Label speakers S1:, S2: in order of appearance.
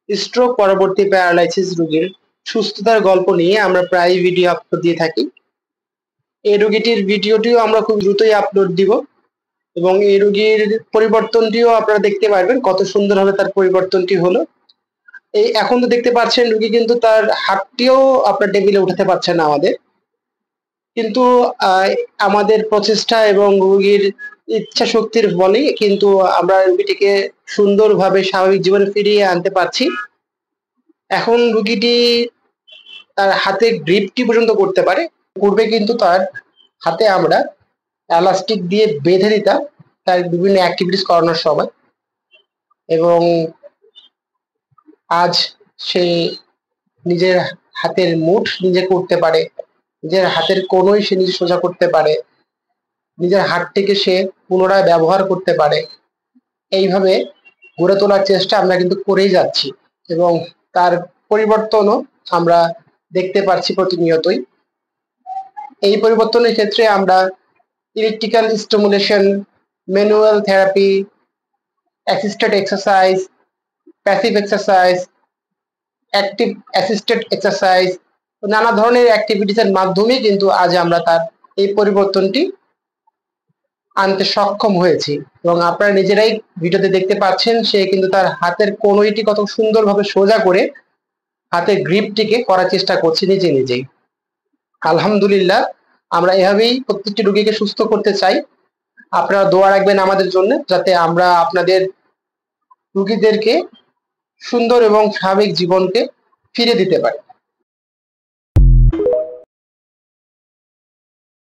S1: Stroke পরবর্তী paralysis রোগীর সুস্থতার গল্প নিয়ে আমরা প্রায় ভিডিও আপলোড দিয়ে থাকি। এই রোগীটির ভিডিওটিও আমরা খুব দ্রুতই আপলোড দিব এবং এই রোগীর পরিবর্তনটিও আপনারা দেখতে পারবেন, কত সুন্দরভাবে তার পরিবর্তনটি হলো। এই এখন তো দেখতে পাচ্ছেন রোগী কিন্তু তার হাতটিও আপনার টেবিলে উঠাতে পারছে না আমাদের, কিন্তু আমাদের প্রচেষ্টা এবং রোগীর ইচ্ছা শক্তির বলেই কিন্তু আমরা রোগীটিকে সুন্দরভাবে স্বাভাবিক জীবনে ফিরিয়ে আনতে পারছি। এখন রোগীটি তার হাতে গ্রিপটি পর্যন্ত করতে পারে। পূর্বে কিন্তু তার হাতে আমরা এলাস্টিক দিয়ে বেঁধে দিতাম তার বিভিন্ন অ্যাক্টিভিটিস করানোর সময়, এবং আজ সে নিজের হাতের মুঠ নিজে করতে পারে, নিজের হাতের কোনোই সে নিজে সোজা করতে পারে, নিজের হাতটিকে সে পুনরায় ব্যবহার করতে পারে। এইভাবে গড়ে তোলার চেষ্টা আমরা কিন্তু করেই যাচ্ছি এবং তার পরিবর্তনও আমরা দেখতে পাচ্ছি প্রতিনিয়তই। এই পরিবর্তনের ক্ষেত্রে আমরা electrical stimulation, manual therapy, assisted exercise, passive exercise, active assisted exercise, নানা ধরনের অ্যাক্টিভিটিসের মাধ্যমে কিন্তু আজ আমরা তার এই পরিবর্তনটি আনতে সক্ষম হয়েছি। এবং আপনারা নিজেরাই ভিডিওতে দেখতে পাচ্ছেন সে কিন্তু তার হাতের কনুইটি কত সুন্দরভাবে সোজা করে হাতের গ্রিপটিকে করার চেষ্টা করছে নিজে নিজেই। আলহামদুলিল্লাহ, আমরা এভাবেই প্রত্যেকটি রোগীকে সুস্থ করতে চাই। আপনারা দোয়া রাখবেন আমাদের জন্য, যাতে আমরা আপনাদের রোগীদেরকে সুন্দর এবং স্বাভাবিক জীবনকে ফিরে দিতে পারি।